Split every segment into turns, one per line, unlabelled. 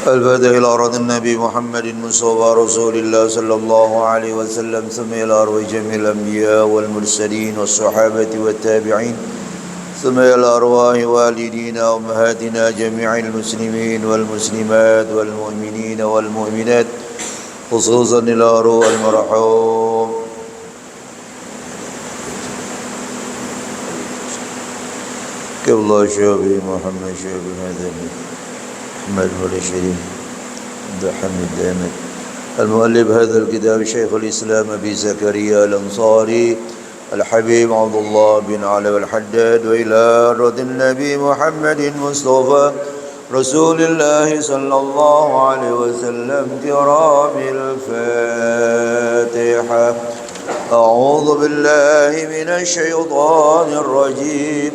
الفاتح إلى أرض النبي محمد المصطفى رسول الله صلى الله عليه وسلم ثم إلى أرواح جميع الأنبياء والمرسلين والصحابة والتابعين ثم إلى أرواح والدينا وأمهاتنا جميع المسلمين والمسلمات والمؤمنين والمؤمنات خصوصا إلى أرواح المرحوم كالله شافي محمد شافي هذا محمد والشريف عبد الحميد دامت المؤلف هذا الكتاب شيخ الإسلام أبي زكريا الأنصاري الحبيب عبد الله بن علي الحداد وإلى رد النبي محمد المصطفى رسول الله صلى الله عليه وسلم كرام الفاتحة. أعوذ بالله من الشيطان الرجيم.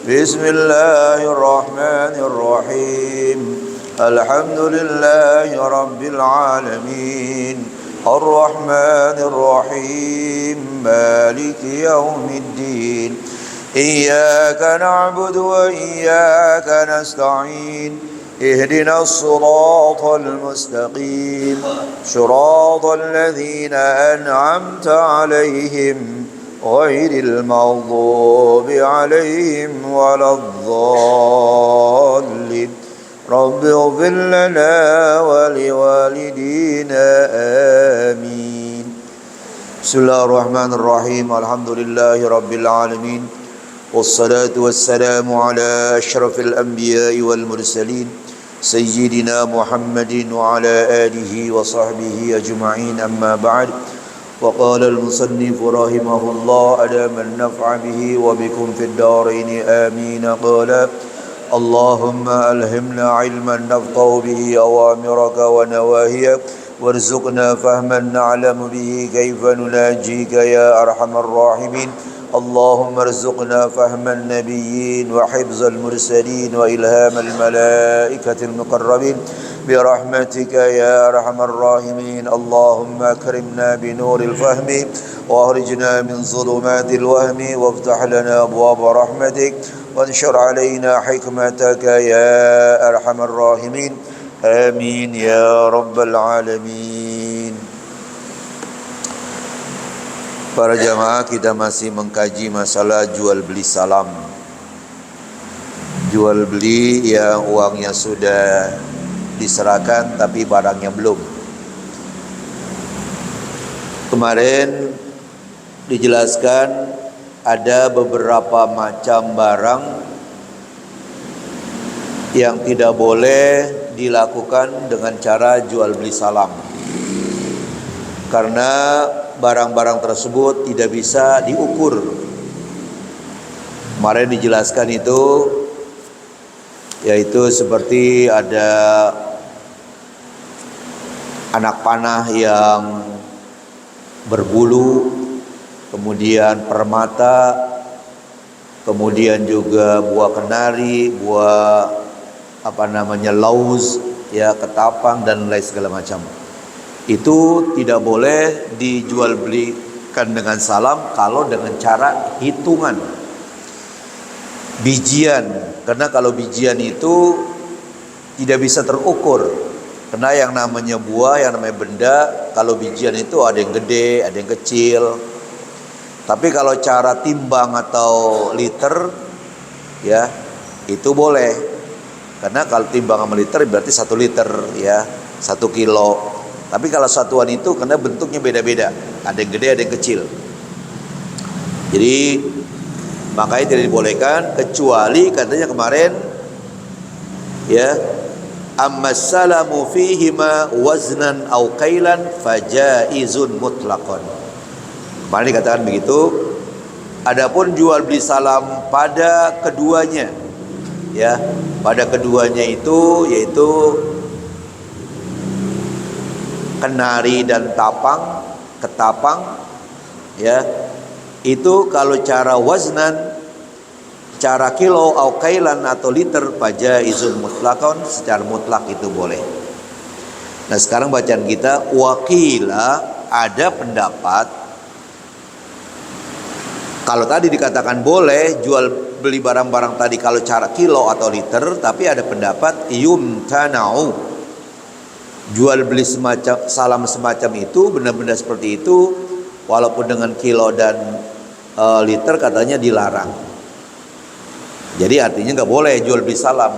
بسم الله الرحمن الرحيم. الحمد لله رب العالمين الرحمن الرحيم مالك يوم الدين إياك نعبد وإياك نستعين اهدنا الصراط المستقيم صراط الذين أنعمت عليهم غير المغضوب عليهم ولا الضالين. رب اغفر لنا ولوالدينا آمين. بسم الله الرحمن الرحيم. الحمد لله رب العالمين والصلاة والسلام على أشرف الأنبياء والمرسلين سيدنا محمد وعلى آله وصحبه أجمعين. أما بعد، وقال المصنف رحمه الله أدام النفع به وبكم في الدارين آمين. قال: اللهم ألهمنا علما نفقه به أوامرك ونواهيك وارزقنا فهما نعلم به كيف نناجيك يا أرحم الراحمين. اللهم ارزقنا فهم النبيين وحفظ المرسلين وإلهام الملائكة المقربين برحمتك يا أرحم الراحمين. اللهم أكرمنا بنور الفهم وأخرجنا من ظلمات الوهم وافتح لنا أبواب رحمتك وانشر علينا حكمتك يا أرحم الراحمين. آمين يا رب العالمين. Para jamaah, kita masih mengkaji masalah jual beli salam. Jual beli yang uangnya sudah diserahkan tapi barangnya belum. Kemarin dijelaskan ada beberapa macam barang yang tidak boleh dilakukan dengan cara jual beli salam, karena barang-barang tersebut tidak bisa diukur. Kemarin dijelaskan itu, yaitu seperti ada anak panah yang berbulu, kemudian permata, kemudian juga buah kenari, buah laus, ya, ketapang dan lain segala macam. Itu tidak boleh dijual belikan dengan salam kalau dengan cara hitungan bijian, karena kalau bijian itu tidak bisa terukur. Karena yang namanya buah, yang namanya benda, kalau bijian itu ada yang gede, ada yang kecil. Tapi kalau cara timbang atau liter, ya, itu boleh. Karena kalau timbang sama liter berarti 1 liter, ya, 1 kilo. Tapi kalau satuan itu karena bentuknya beda-beda, ada yang gede, ada yang kecil. Jadi makanya tidak dibolehkan, kecuali katanya kemarin, ya, amma salamu fihima waznan au kailan fajaizun mutlaqan. Kemarin dikatakan begitu. Adapun jual beli salam pada keduanya, ya, pada keduanya itu yaitu kenari dan ketapang, ya, itu kalau cara waznan, cara kilo au kailan atau liter, fajaizun mutlaqan, secara mutlak itu boleh. Nah, sekarang bacaan kita, wakila, ada pendapat, kalau tadi dikatakan boleh jual beli barang-barang tadi kalau cara kilo atau liter, tapi ada pendapat yumtana'u, jual beli salam semacam itu, benda-benda seperti itu, walaupun dengan kilo dan liter, katanya dilarang. Jadi artinya nggak boleh jual beli salam,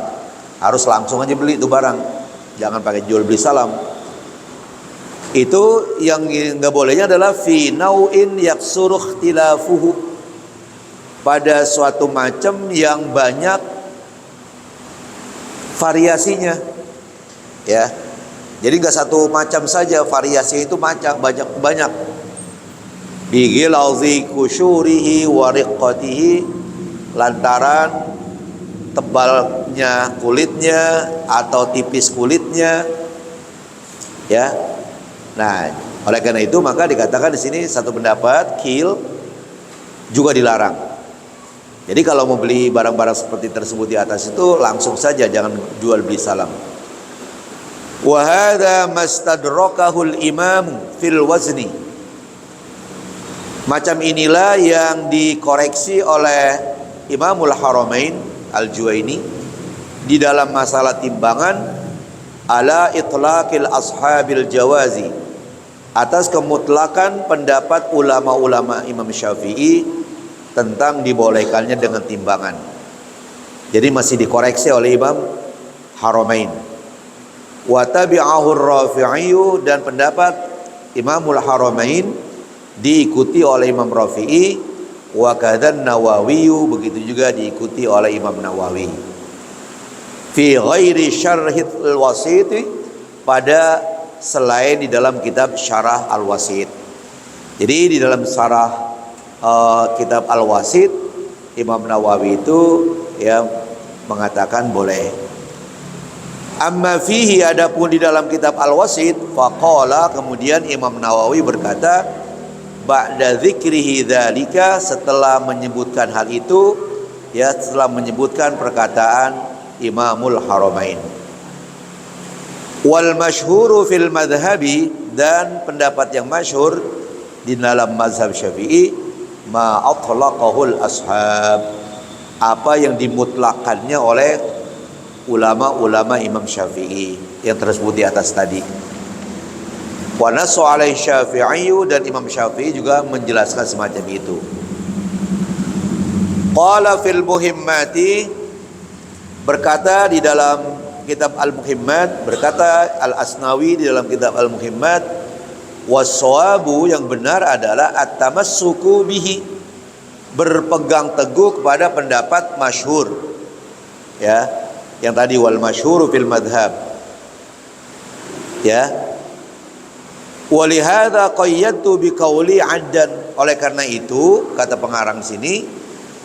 harus langsung aja beli itu barang, jangan pakai jual beli salam. Itu yang nggak bolehnya adalah fi nau'in yaksuru ikhtilafuhu, pada suatu macam yang banyak variasinya, ya. Jadi nggak satu macam saja, variasi itu banyak. Bigilauzi kusyurihi wa riqqatihi, lantaran tebalnya kulitnya atau tipis kulitnya, ya. Nah, oleh karena itu maka dikatakan di sini satu pendapat kil juga dilarang. Jadi kalau mau beli barang-barang seperti tersebut di atas itu langsung saja, jangan jual beli salam. Wa hadza mastadrakahul imam fil wazni. Macam inilah yang dikoreksi oleh Imamul Haramain Al-Juwaini di dalam masalah timbangan, ala itlaqil ashabil jawazi, atas kemutlakan pendapat ulama-ulama Imam Syafi'i tentang dibolehkannya dengan timbangan. Jadi masih dikoreksi oleh Imam Haramain. Wa tabi'ahu ar-Rafi'i, dan pendapat Imamul Haramain diikuti oleh Imam Rafi'i, wa kadzan Nawawi, begitu juga diikuti oleh Imam Nawawi. Fi ghairi syarhil wasit, pada selain di dalam kitab Syarah Al-Wasit. Jadi di dalam syarah kitab Al-Wasit, Imam Nawawi itu ya mengatakan boleh. Amma fihi, adapun di dalam kitab Al-Wasit, faqala, kemudian Imam Nawawi berkata, ba'da dzikrihi dzalika, setelah menyebutkan hal itu, ya, setelah menyebutkan perkataan Imamul Haramain. Wal masyhuru fil madhabi, dan pendapat yang masyhur di dalam mazhab Syafi'i, ma atlaqahul ashab, apa yang dimutlakannya oleh ulama-ulama Imam Syafi'i yang tersebut di atas tadi. Wa nasu alaihi Syafi'i, dan Imam Syafi'i juga menjelaskan semacam itu. Qala fil muhimmati, berkata di dalam kitab Al-Muhimmat, berkata Al-Asnawi di dalam kitab Al-Muhimmat, was-shawabu, yang benar adalah at-tamassuku bihi, berpegang teguh kepada pendapat masyhur, ya, yang tadi wal masyhuru fil madhab, ya. Walihada qayyadtu biqauli addan, oleh karena itu kata pengarang sini,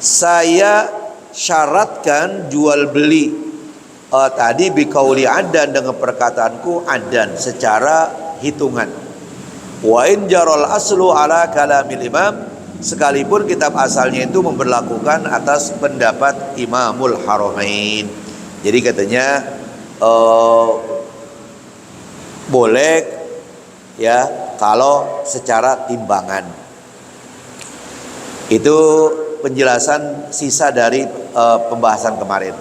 saya syaratkan jual beli tadi biqauli addan, dengan perkataanku addan, secara hitungan. Wa in jaral aslu ala kalamil imam, sekalipun kitab asalnya itu memberlakukan atas pendapat Imamul Haramain. Jadi katanya boleh, ya, kalau secara timbangan. Itu penjelasan sisa dari pembahasan kemarin.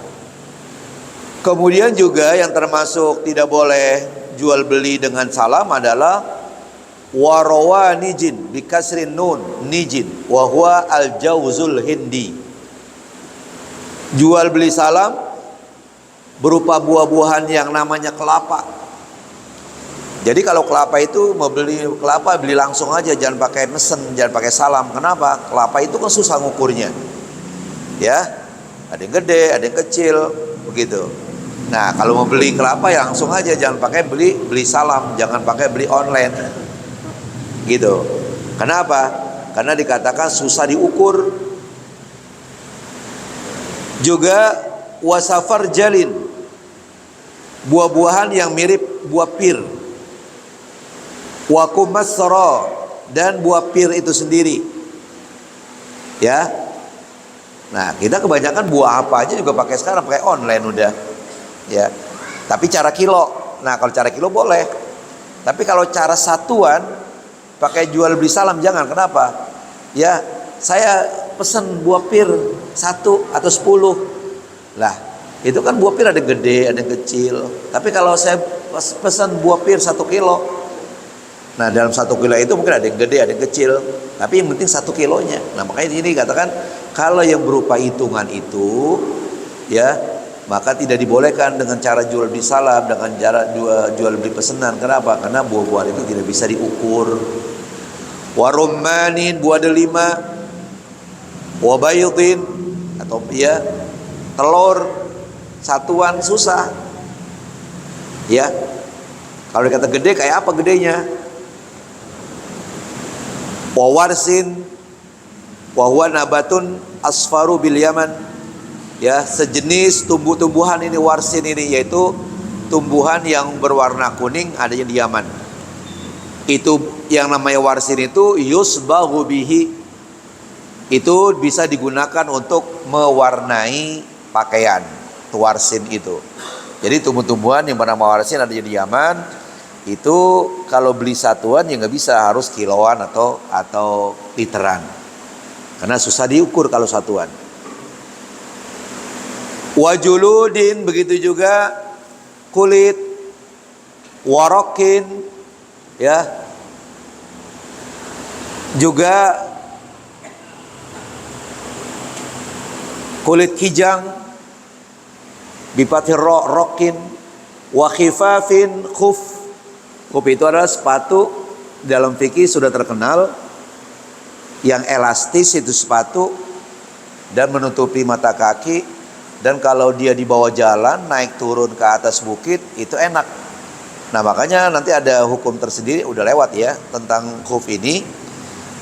Kemudian juga yang termasuk tidak boleh jual beli dengan salam adalah warawa nijin bikasrin nun, nijin wa huwa al-jauzul hindi. Jual beli salam berupa buah-buahan yang namanya kelapa. Jadi kalau kelapa itu mau beli kelapa, beli langsung aja, jangan pakai mesen, jangan pakai salam. Kenapa? Kelapa itu kan susah ngukurnya, ya, ada yang gede, ada yang kecil, begitu. Nah, kalau mau beli kelapa ya langsung aja, jangan pakai beli salam, jangan pakai beli online, gitu. Kenapa? Karena dikatakan susah diukur. Juga wasafar jalin, buah-buahan yang mirip buah pir. Wakumasra, dan buah pir itu sendiri, ya. Nah, kita kebanyakan buah apa aja juga pakai sekarang, pakai online udah, ya. Tapi cara kilo, nah kalau cara kilo boleh. Tapi kalau cara satuan, pakai jual beli salam jangan. Kenapa? Ya, saya pesen buah pir 1 atau 10. Lah, itu kan buah pir ada yang gede, ada yang kecil. Tapi kalau saya pesan buah pir 1 kilo, nah dalam 1 kilo itu mungkin ada yang gede, ada yang kecil, tapi yang penting 1 kilonya. Nah makanya ini katakan kalau yang berupa hitungan itu, ya, maka tidak dibolehkan dengan cara jual beli salam, dengan cara jual beli pesanan. Kenapa? Karena buah-buahan itu tidak bisa diukur. Warummanin, buah delima, wabaydin, atau ya telur satuan susah, ya. Kalau dikata gede, kayak apa gedenya? Wawarsin, wahwa nabatun asfaru bil Yaman, ya, sejenis tumbuh-tumbuhan ini warsin ini, yaitu tumbuhan yang berwarna kuning, adanya di Yaman. Itu yang namanya warsin itu yusbahu bihi, itu bisa digunakan untuk mewarnai pakaian, warsin itu. Jadi tumbuh-tumbuhan yang bernama warsin adanya di Yaman. Itu kalau beli satuan ya nggak bisa, harus kiloan atau literan, karena susah diukur kalau satuan. Wajuludin, begitu juga kulit, warokin, ya, juga kulit kijang, bipatir rokin, wakhifafin khuf. Khuf itu adalah sepatu, dalam fikih sudah terkenal, yang elastis itu sepatu dan menutupi mata kaki, dan kalau dia dibawa jalan naik turun ke atas bukit itu enak. Nah makanya nanti ada hukum tersendiri, udah lewat ya, tentang khuf ini.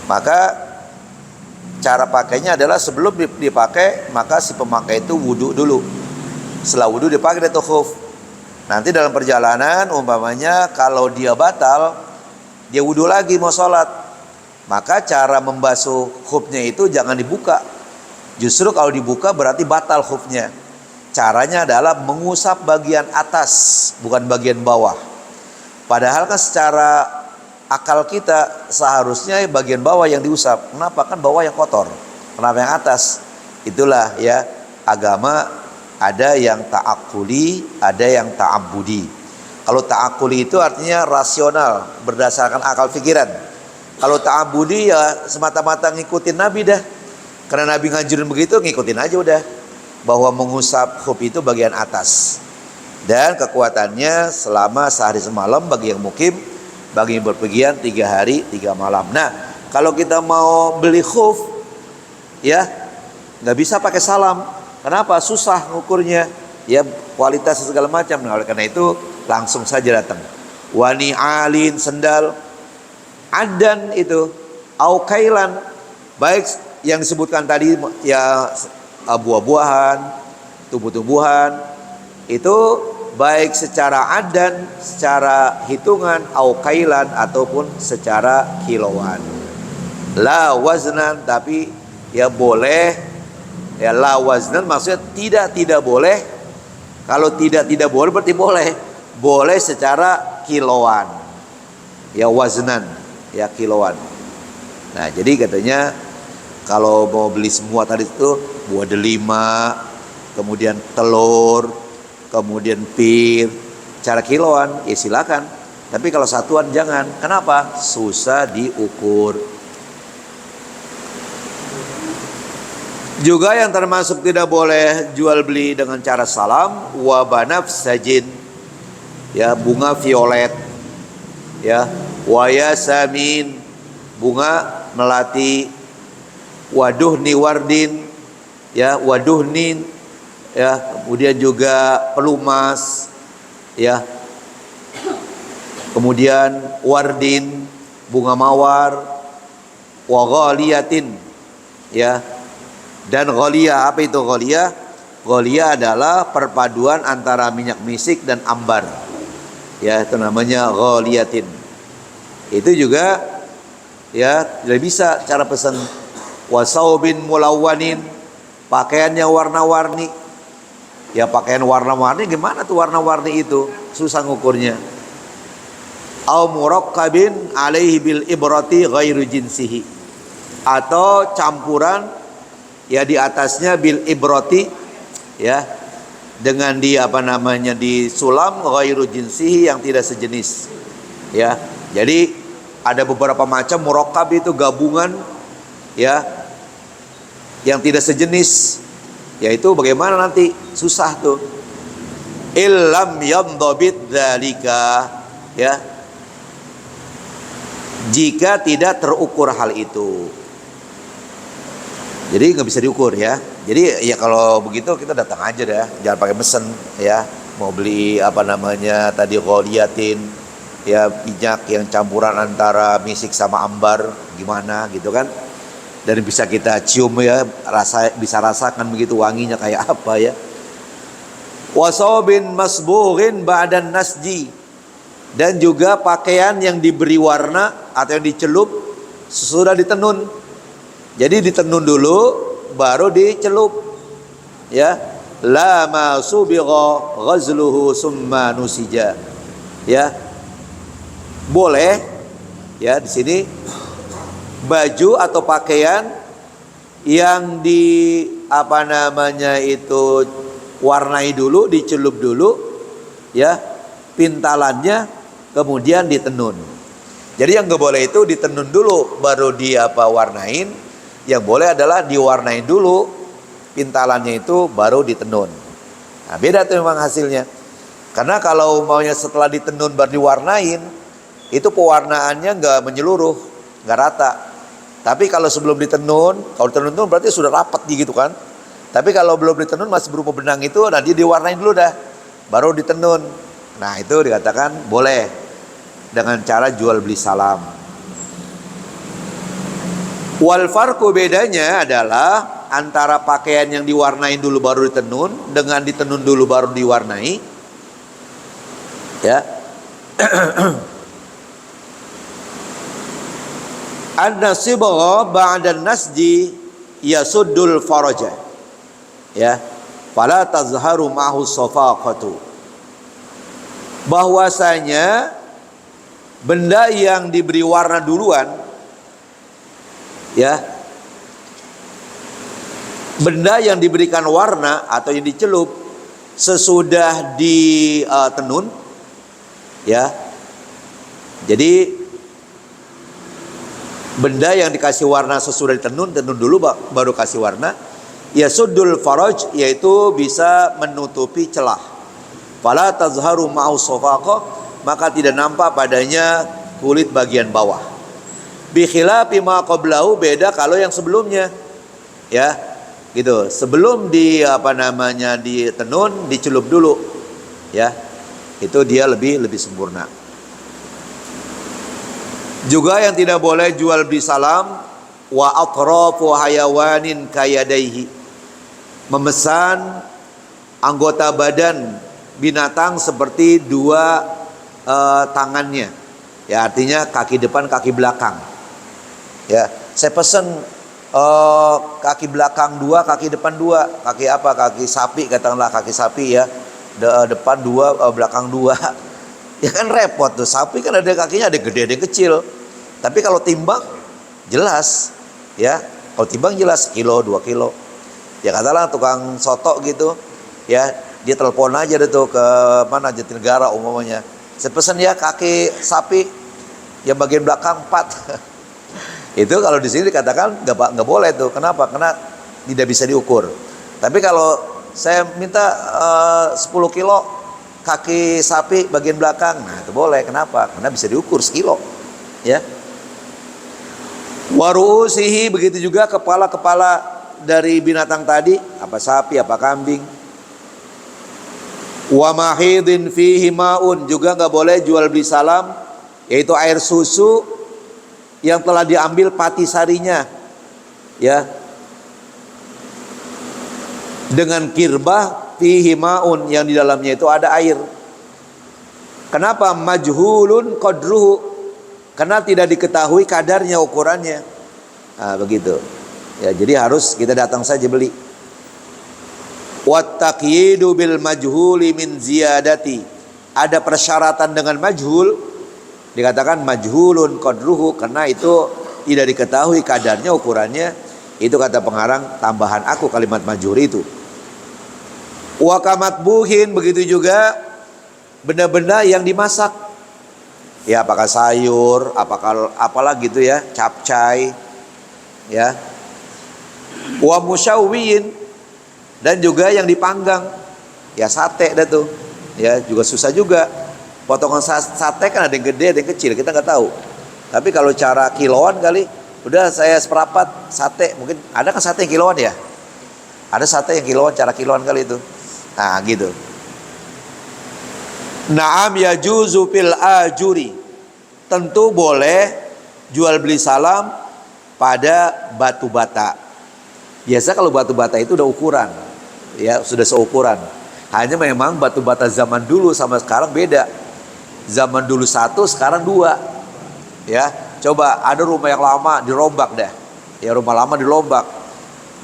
Maka cara pakainya adalah sebelum dipakai, maka si pemakai itu wudu dulu. Setelah wudu dipakai itu khuf. Nanti dalam perjalanan umpamanya kalau dia batal, dia wudu lagi mau sholat, maka cara membasuh khufnya itu jangan dibuka. Justru kalau dibuka berarti batal khufnya. Caranya adalah mengusap bagian atas, bukan bagian bawah. Padahal kan secara akal kita seharusnya bagian bawah yang diusap. Kenapa? Kan bawah yang kotor. Kenapa yang atas? Itulah ya, agama ada yang ta'akuli, ada yang ta'abudi. Kalau ta'akuli itu artinya rasional, berdasarkan akal pikiran. Kalau ta'abudi ya semata-mata ngikutin Nabi dah. Karena Nabi ngajarin begitu, ngikutin aja udah. Bahwa mengusap khuf itu bagian atas. Dan kekuatannya selama sehari semalam bagi yang mukim, bagi yang berpergian 3 hari 3 malam. Nah, kalau kita mau beli khuf, ya nggak bisa pakai salam. Kenapa? Susah ngukurnya. Ya kualitas segala macam. Nah, oleh karena itu langsung saja datang. Wani alin, sendal, adan itu, aukailan, baik yang disebutkan tadi ya buah-buahan, tumbuh-tumbuhan, itu baik secara adan, secara hitungan, aukailan ataupun secara kiloan. La waznan, tapi ya boleh, ya la waznan maksudnya tidak boleh. Kalau tidak boleh berarti boleh secara kiloan, ya waznan, ya kiloan. Nah jadi katanya kalau mau beli semua tadi itu buah delima, kemudian telur, kemudian pir, cara kiloan ya silakan. Tapi kalau satuan jangan. Kenapa? Susah diukur. Juga yang termasuk tidak boleh jual beli dengan cara salam, wa banafsajin, ya bunga violet, ya wa yasamin, bunga melati, waduhni wardin, ya waduhnin, ya kemudian juga pelumas, ya kemudian wardin, bunga mawar, wa ghaliyatin, ya dan ghaliyah. Apa itu ghaliyah? Ghaliyah adalah perpaduan antara minyak misik dan ambar, ya itu namanya ghaliyatin. Itu juga ya tidak bisa cara pesan. Wasaubin mulawwanin, pakaiannya warna-warni. Ya pakaian warna-warni gimana tuh warna-warni itu? Susah ngukurnya. Au murakkabin alaihi bil ibrati ghairu jinsihi, atau campuran ya di atasnya bil ibrati, ya dengan di apa namanya di sulam ghairu jinsihi, yang tidak sejenis. Ya. Jadi ada beberapa macam murakkab itu gabungan, ya yang tidak sejenis, yaitu bagaimana nanti susah tuh. Illam yamdhabit dzalika, ya jika tidak terukur hal itu, jadi nggak bisa diukur ya. Jadi ya kalau begitu kita datang aja dah, jangan pakai mesen ya. Mau beli apa namanya tadi ghaliyatin, ya minyak yang campuran antara misik sama ambar, gimana gitu kan. Dan bisa kita cium ya, bisa rasakan begitu wanginya kayak apa ya. Wasobin masbughin ba'dan nasji, dan juga pakaian yang diberi warna atau yang dicelup sesudah ditenun. Jadi ditenun dulu baru dicelup, ya. La ma subigha ghazluhu summa nusija, ya boleh ya di sini baju atau pakaian yang di apa namanya itu warnai dulu, dicelup dulu, ya pintalannya, kemudian ditenun. Jadi yang nggak boleh itu ditenun dulu baru di apa warnain. Yang boleh adalah diwarnain dulu pintalannya itu baru ditenun. Nah beda tuh memang hasilnya. Karena kalau maunya setelah ditenun baru diwarnain, itu pewarnaannya nggak menyeluruh, nggak rata. Tapi kalau sebelum ditenun, kalau ditenun berarti sudah rapat gitu kan. Tapi kalau belum ditenun masih berupa benang itu, nanti diwarnain dulu dah, baru ditenun. Nah itu dikatakan boleh dengan cara jual beli salam. Wal farqu, bedanya adalah antara pakaian yang diwarnain dulu baru ditenun dengan ditenun dulu baru diwarnai. Ya. An-nasibagha ba'da nasji yasuddul faraja. Ya. Fala tazharu ma'hu safaqatu. Bahwasanya benda yang diberi warna duluan, ya, benda yang diberikan warna atau yang dicelup sesudah ditenun, ya. Jadi benda yang dikasih warna sesudah tenun dulu baru kasih warna. Ya suddul faraj, yaitu bisa menutupi celah. Fala tazharu ma'u safaqah, maka tidak nampak padanya kulit bagian bawah. Bi khilafi ma qablahu, beda kalau yang sebelumnya. Ya, gitu. Sebelum ditenun, dicelup dulu. Ya. Itu dia lebih sempurna. Juga yang tidak boleh jual beli salam wa atrafu hayawanin kayadaihi, memesan anggota badan binatang seperti dua tangannya, ya, artinya kaki depan kaki belakang. Ya, saya pesan kaki belakang dua, kaki depan dua, kaki apa, kaki sapi katakanlah, kaki sapi ya, depan dua, belakang dua. Ya kan repot tuh, sapi kan ada kakinya, ada gede ada kecil. Tapi kalau timbang jelas, ya, kalau timbang jelas kilo 2 kilo. Ya katalah tukang soto gitu, ya, dia telepon aja deh tuh ke mana, Jatinegara umumnya. Saya pesan ya kaki sapi yang bagian belakang 4. Itu kalau di sini dikatakan nggak boleh tuh. Kenapa? Karena tidak bisa diukur. Tapi kalau saya minta 10 kilo kaki sapi bagian belakang, nah itu boleh. Kenapa? Karena bisa diukur sekilo, ya. Warusihi, begitu juga kepala-kepala dari binatang tadi, apa sapi, apa kambing. Wa mahidin fihi maun, juga nggak boleh jual beli salam, yaitu air susu yang telah diambil patisarinya, ya, dengan kirbah fihi maun, yang di dalamnya itu ada air. Kenapa? Majhulun qadruhu, karena tidak diketahui kadarnya, ukurannya. Nah, begitu. Ya, jadi harus kita datang saja beli. Wat taqyidu bil majhuli min ziyadati. Ada persyaratan dengan majhul, dikatakan majhulun qadruhu, karena itu tidak diketahui kadarnya, ukurannya. Itu kata pengarang tambahan aku kalimat majhul itu. Wa kamatbuhin, begitu juga benda-benda yang dimasak. Ya, apakah sayur, apakah apalah gitu ya, capcay, ya. Wa musyawwiin, dan juga yang dipanggang. Ya, sate dah tuh. Ya, juga susah juga. Potongan sate kan ada yang gede, ada yang kecil, kita nggak tahu. Tapi kalau cara kiloan kali, udah saya seperempat sate, mungkin ada kan sate yang kiloan ya? Ada sate yang kiloan, cara kiloan kali itu. Nah, gitu. Naam yajuzu fil ajuri, tentu boleh jual beli salam pada batu bata. Biasa kalau batu bata itu udah ukuran, ya, sudah seukuran. Hanya memang batu bata zaman dulu sama sekarang beda. Zaman dulu 1, sekarang 2. Ya, coba ada rumah yang lama dirombak dah. Ya, rumah lama dirombak.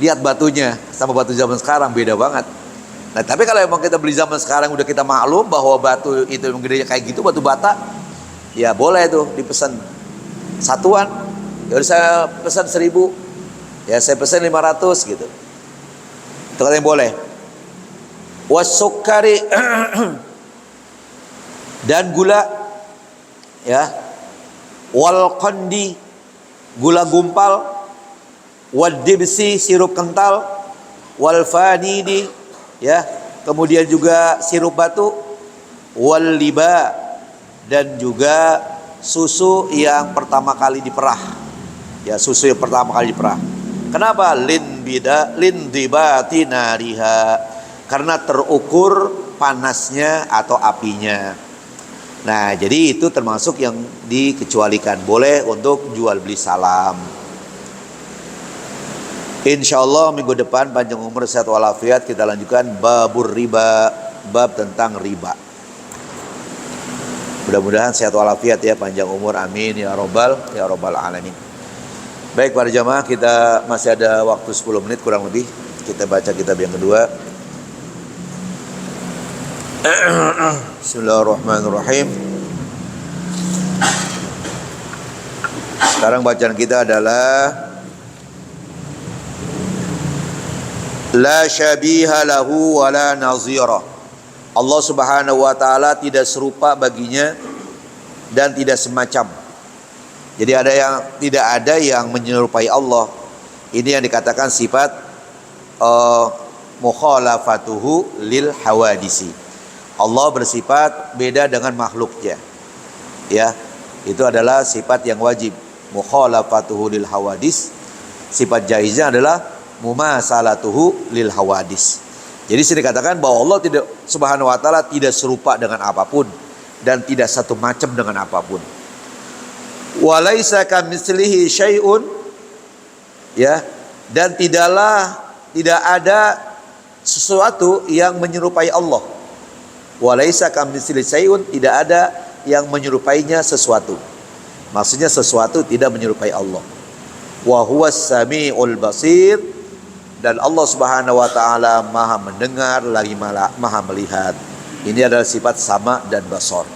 Lihat batunya sama batu zaman sekarang beda banget. Nah, tapi kalau emang kita beli zaman sekarang udah kita maklum bahwa batu itu yang gedenya kayak gitu, batu bata, ya boleh tuh dipesan satuan. Ya udah saya pesan 1000, ya saya pesan 500 gitu. Itu katanya boleh. Wasukari dan gula, ya. Wal qandi, gula gumpal. Wad dibsi, sirup kental. Wal fanidi, ya, kemudian juga sirup batu. Wal liba, dan juga susu yang pertama kali diperah. Ya, susu yang pertama kali diperah. Kenapa? Lindibati nariha, karena terukur panasnya atau apinya. Nah, jadi itu termasuk yang dikecualikan. Boleh untuk jual beli salam. Insyaallah minggu depan panjang umur sehat walafiat kita lanjutkan babur riba, bab tentang riba. Mudah-mudahan sehat walafiat ya, panjang umur, amin ya robbal alamin. Baik para jamaah, kita masih ada waktu 10 menit kurang lebih. Kita baca kitab yang kedua. Bismillahirrahmanirrahim. Sekarang bacaan kita adalah la syabiha lahu wa la nazira. Allah Subhanahu wa taala tidak serupa baginya dan tidak semacam. Jadi tidak ada yang menyerupai Allah. Ini yang dikatakan sifat mukhalafatuhu lil hawadisi. Allah bersifat beda dengan makhluknya. Ya, itu adalah sifat yang wajib. Mukhalafatuhu lil hawadis. Sifat jaiznya adalah mumasalatuhu lil hawadis. Jadi saya dikatakan bahwa Allah tidak Subhanahu wa taala tidak serupa dengan apapun dan tidak satu macam dengan apapun. Walaisa kamitslihi syai'un, ya, dan tidak ada sesuatu yang menyerupai Allah. Walaisa kamitslihi syai'un, tidak ada yang menyerupainya sesuatu. Maksudnya sesuatu tidak menyerupai Allah. Wa huwas samiul basir, dan Allah Subhanahu wa taala Maha mendengar lagi Maha melihat. Ini adalah sifat sama dan basar.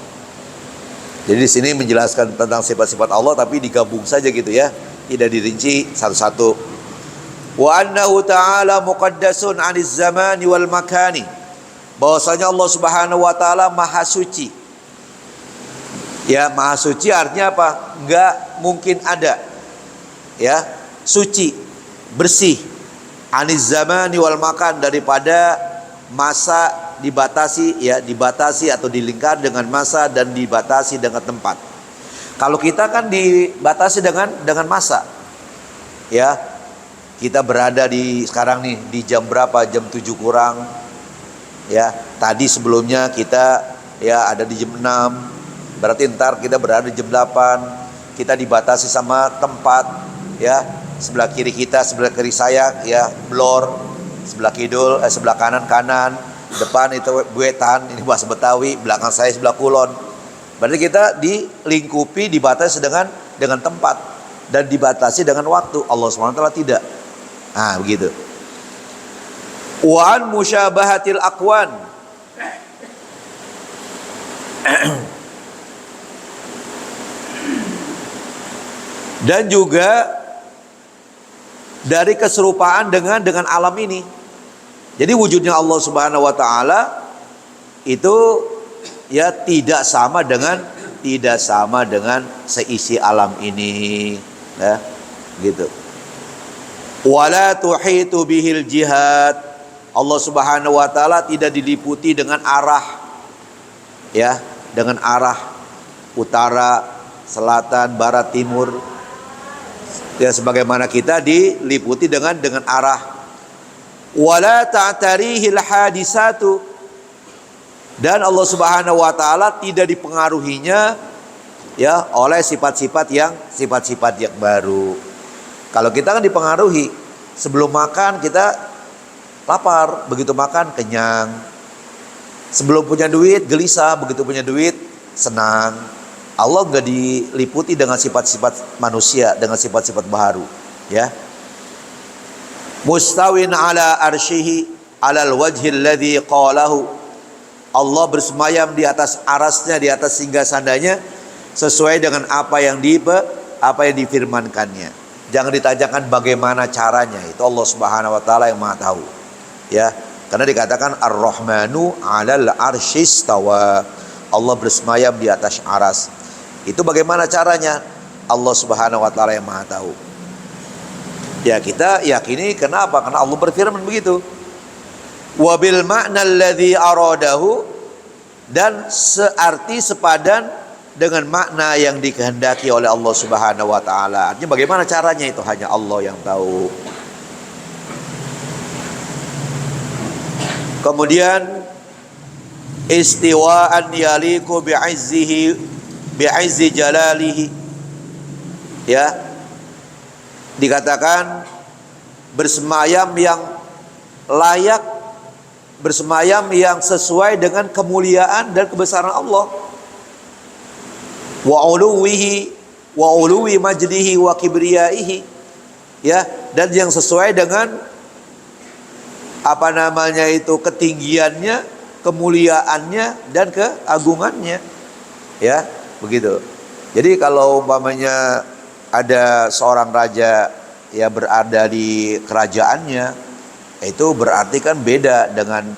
Jadi di sini menjelaskan tentang sifat-sifat Allah tapi digabung saja gitu ya, tidak dirinci satu-satu. Wa annahu ta'ala muqaddasun 'aniz zamani wal makani. Bahwasanya Allah Subhanahu wa taala Maha suci. Ya, Maha suci artinya apa? Enggak mungkin ada. Ya, suci, bersih. 'Aniz zamani wal makan, daripada masa dibatasi, ya, dibatasi atau dilingkar dengan masa dan dibatasi dengan tempat. Kalau kita kan dibatasi dengan masa. Ya. Kita berada sekarang nih di jam berapa? Jam 7 kurang. Ya, tadi sebelumnya kita ya ada di jam 6. Berarti ntar kita berada di jam 8. Kita dibatasi sama tempat, ya. Sebelah kiri kita, sebelah kiri saya ya blor, sebelah kidul, sebelah kanan, depan itu buetan, ini bahasa Betawi, belakang saya sebelah kulon. Berarti kita dilingkupi, dibatasi dengan tempat dan dibatasi dengan waktu. Allah SWT tidak. Nah, begitu. Wa an musyabahatil aqwan. Dan juga dari keserupaan dengan alam ini. Jadi wujudnya Allah Subhanahu wa taala itu ya tidak sama dengan seisi alam ini, ya, gitu. Wala tuhitu bihil jihad. Allah Subhanahu wa taala tidak diliputi dengan arah, ya, dengan arah utara, selatan, barat, timur. Ya, sebagaimana kita diliputi dengan arah. Wala ta'tarihil hadisatu, dan Allah Subhanahu wa taala tidak dipengaruhinya ya oleh sifat-sifat yang baru. Kalau kita kan dipengaruhi, sebelum makan kita lapar, begitu makan kenyang. Sebelum punya duit gelisah, begitu punya duit senang. Allah enggak diliputi dengan sifat-sifat manusia, dengan sifat-sifat baru, ya. Mustawin ala arsyihi alal wajhil ladzi qalahu. Allah bersemayam di atas arasnya, di atas singgasandanya sesuai dengan apa yang difirmankannya. Jangan ditanyakan bagaimana caranya, itu Allah Subhanahu wa taala yang Maha tahu. Ya, karena dikatakan Ar-Rahmanu 'alal 'arsyistawa. Allah bersemayam di atas aras. Itu bagaimana caranya? Allah Subhanahu wa taala yang Maha tahu. Ya, kita yakini. Kenapa? Karena Allah berfirman begitu. Wa bil ma'na alladzi aradahu, dan searti sepadan dengan makna yang dikehendaki oleh Allah Subhanahu wa taala. Artinya bagaimana caranya itu hanya Allah yang tahu. Kemudian istiwa'an yaliku bi'izzi jalalihi, ya, dikatakan bersemayam yang layak, bersemayam yang sesuai dengan kemuliaan dan kebesaran Allah. Wa uluwi majdihi wa kibriyaihi, ya, dan yang sesuai dengan ketinggiannya, kemuliaannya dan keagungannya. Ya, begitu. Jadi kalau umpamanya ada seorang raja ya berada di kerajaannya, itu berarti kan beda dengan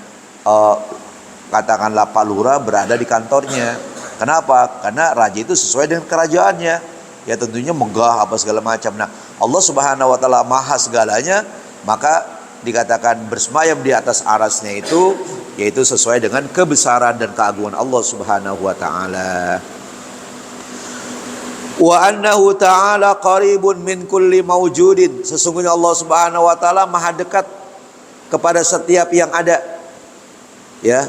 katakanlah Pak Lurah berada di kantornya. Kenapa? Karena raja itu sesuai dengan kerajaannya. Ya tentunya megah apa segala macam. Nah, Allah Subhanahu wa taala maha segalanya, maka dikatakan bersemayam di atas arasnya itu yaitu sesuai dengan kebesaran dan keagungan Allah Subhanahu wa taala. Wa annahu ta'ala qaribun min kulli mawjudin. Sesungguhnya Allah Subhanahu wa taala maha dekat kepada setiap yang ada. Ya.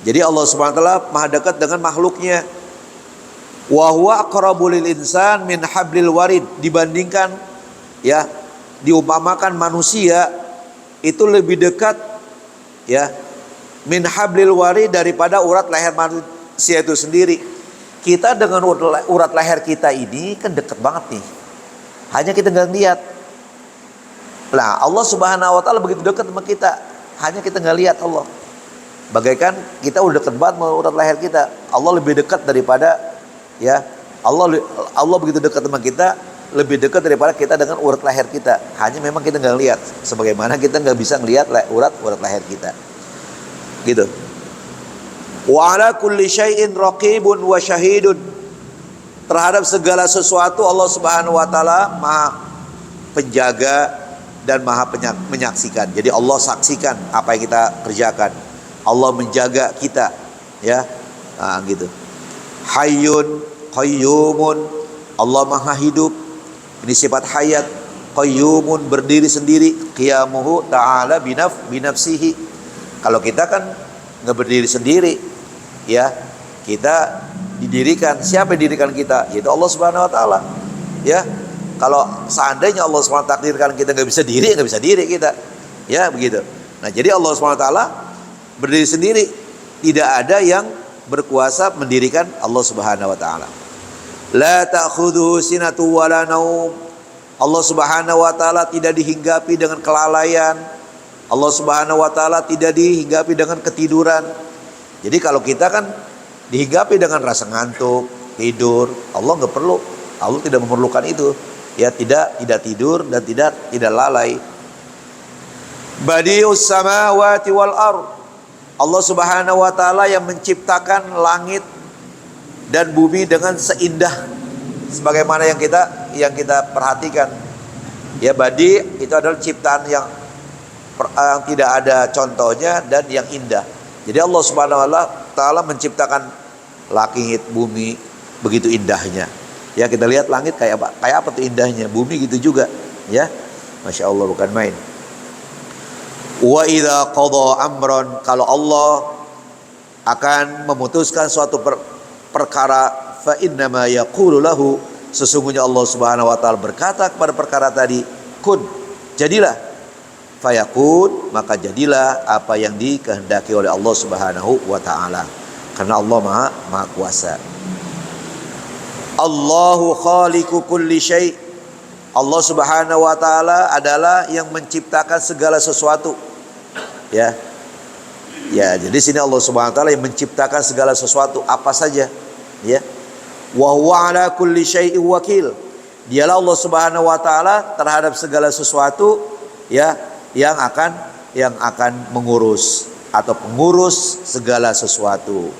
Jadi Allah Subhanahu wa taala maha dekat dengan makhluknya. Wa huwa aqrabu lil insan min hablil warid. Dibandingkan ya, diumpamakan manusia itu lebih dekat ya min hablil warid daripada urat leher manusia itu sendiri. Kita dengan urat leher kita ini kan deket banget nih. Hanya kita nggak lihat. Nah, Allah Subhanahu wa taala begitu dekat sama kita. Hanya kita nggak lihat Allah. Bagaikan kita udah deket banget sama urat leher kita. Allah lebih dekat daripada ya. Allah begitu dekat sama kita, lebih dekat daripada kita dengan urat leher kita. Hanya memang kita nggak lihat. Sebagaimana kita nggak bisa ngelihat urat leher kita. Gitu. Wa ala kulli syai'in raqibun wa syahidun. Terhadap segala sesuatu Allah Subhanahu wa taala maha penjaga dan maha menyaksikan. Jadi Allah saksikan apa yang kita kerjakan. Allah menjaga kita, ya. Nah, gitu. Hayyun qayyumun. Allah maha hidup. Ini sifat hayat. Qayyumun berdiri sendiri. Qiyamuhu ta'ala binafsihi. Kalau kita kan nggak berdiri sendiri, ya kita didirikan. Siapa yang didirikan kita? Yaitu Allah Subhanahu Wa Taala. Ya, kalau seandainya Allah Subhanahu Wa Taala takdirkan kita nggak bisa diri kita. Ya begitu. Nah jadi Allah Subhanahu Wa Taala berdiri sendiri. Tidak ada yang berkuasa mendirikan Allah Subhanahu Wa Taala. La ta'khudhuhu sinatu wala naum. Allah Subhanahu Wa Taala tidak dihinggapi dengan kelalaian. Allah Subhanahu wa taala tidak dihinggapi dengan ketiduran. Jadi kalau kita kan dihinggapi dengan rasa ngantuk, tidur, Allah nggak perlu. Allah tidak memerlukan itu. Ya tidak tidur dan tidak lalai. Badius samawati wal ard. Allah Subhanahu wa taala yang menciptakan langit dan bumi dengan seindah sebagaimana yang kita perhatikan. Ya badi itu adalah ciptaan yang tidak ada contohnya dan yang indah. Jadi Allah Subhanahu wa taala menciptakan langit, bumi begitu indahnya. Ya kita lihat langit kayak apa tuh indahnya, bumi gitu juga, ya. Masya Allah bukan main. Wa idza qada amran, kalau Allah akan memutuskan suatu perkara, fa innama yaqulu lahu, sesungguhnya Allah Subhanahu wa taala berkata kepada perkara tadi, kun, jadilah. Fayakun, maka jadilah apa yang dikehendaki oleh Allah Subhanahu wa taala. Karena Allah maha kuasa. Allahu khaliqu kulli syai'. Allah Subhanahu wa taala adalah yang menciptakan segala sesuatu. Ya. Ya, jadi sini Allah Subhanahu wa taala yang menciptakan segala sesuatu apa saja, ya. Wa huwa ala kulli syai'in wakil. Dialah Allah Subhanahu wa taala terhadap segala sesuatu, ya, yang akan mengurus atau pengurus segala sesuatu.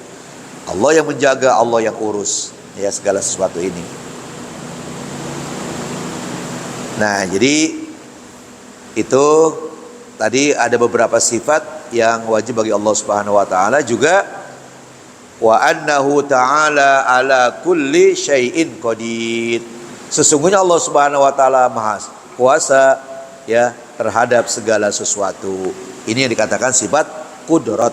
Allah yang menjaga, Allah yang urus ya segala sesuatu ini. Nah, jadi itu tadi ada beberapa sifat yang wajib bagi Allah Subhanahu wa taala, juga wa annahu ta'ala ala kulli syai'in qadir. Sesungguhnya Allah Subhanahu wa taala maha kuasa ya terhadap segala sesuatu. Ini yang dikatakan sifat qudrat.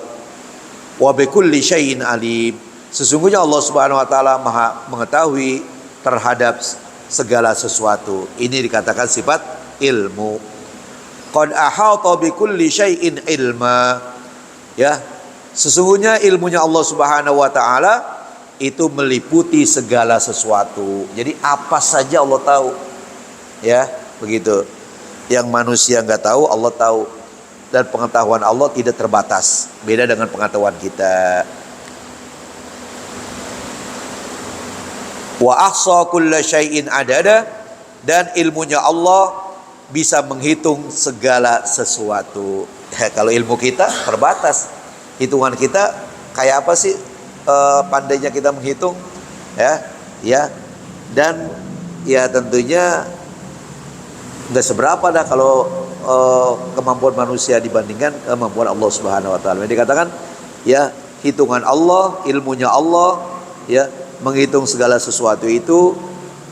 Wa bi kulli syai'in alim. Sesungguhnya Allah Subhanahu wa taala maha mengetahui terhadap segala sesuatu. Ini dikatakan sifat ilmu. Qad ahata bi kulli syai'in ilma. Ya, sesungguhnya ilmunya Allah Subhanahu wa taala itu meliputi segala sesuatu. Jadi apa saja Allah tahu. Ya, begitu. Yang manusia nggak tahu, Allah tahu. dan pengetahuan Allah tidak terbatas. Beda dengan pengetahuan kita. Wa ahsa kulla syai'in adada, dan ilmunya Allah bisa menghitung segala sesuatu. Kalau ilmu kita terbatas, hitungan kita kayak apa sih pandainya kita menghitung, ya, dan ya tentunya nggak seberapa dah kalau kemampuan manusia dibandingkan kemampuan Allah Subhanahu Wa Taala. Dikatakan ya hitungan Allah, ilmunya Allah, ya menghitung segala sesuatu itu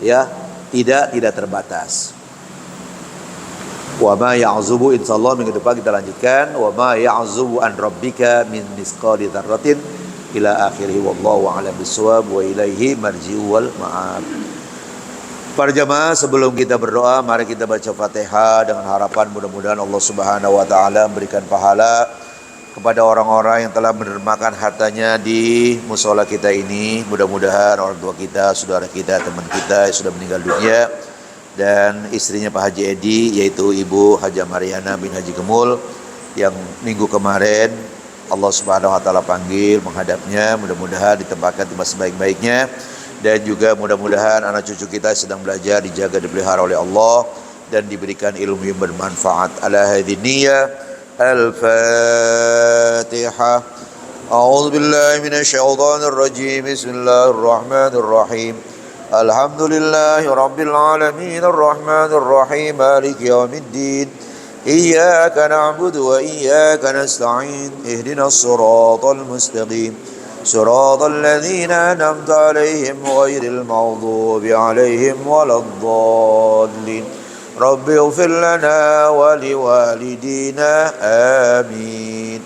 ya tidak terbatas. Wa ma ya'zubu, insyaallah minggu depan kita lanjutkan. Wa ma ya'zubu an rabbika min misqali dzarratin ila akhirih, wallahu a'lam bissawab, wa ilaihi marji'u wal ma'ab. Para jamaah, sebelum kita berdoa, mari kita baca Fatihah dengan harapan mudah-mudahan Allah Subhanahu wa taala memberikan pahala kepada orang-orang yang telah mendermakan hartanya di mushola kita ini. Mudah-mudahan orang tua kita, saudara kita, teman kita yang sudah meninggal dunia, dan istrinya Pak Haji Edi, yaitu Ibu Haja Mariana bin Haji Gemul, yang minggu kemarin Allah Subhanahu wa taala panggil menghadapnya, mudah-mudahan ditempatkan tempat sebaik-baiknya. Dan juga mudah-mudahan anak cucu kita sedang belajar dijaga, dipelihara oleh Allah, dan diberikan ilmu yang bermanfaat. Ala hadhihi niyyah, al-Fatihah. A'udzu billahi minasy syaithanir rajim. Bismillahirrahmanir rahim. Alhamdulillahi rabbil alamin, arrahmanir rahim, maliki yaumiddin. Iyyaka na'budu wa iyyaka nasta'in. Ihdinas siratal mustaqim. صراط الذين أنعمت عليهم غير المغضوب عليهم ولا الضالين. رب اغفر لنا ولوالدينا آمين.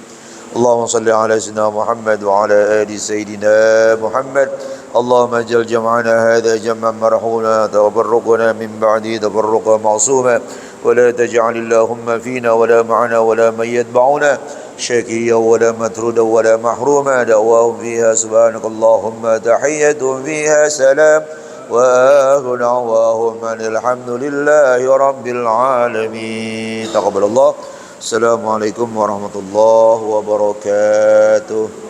اللهم صل على سيدنا محمد وعلى آل سيدنا محمد. اللهم اجعل جمعنا هذا جمعا مرحوما، تفرقنا من بعده تفرقا معصوما، ولا تجعل اللهم فينا ولا معنا ولا من يتبعنا شقيا ولا مطرودا ولا محروما. دعواهم فيها سبحانك اللهم، تحيتهم فيها سلام، وآخر دعواهم أن الحمد لله رب العالمين. تقبل الله. السلام عليكم ورحمة الله وبركاته.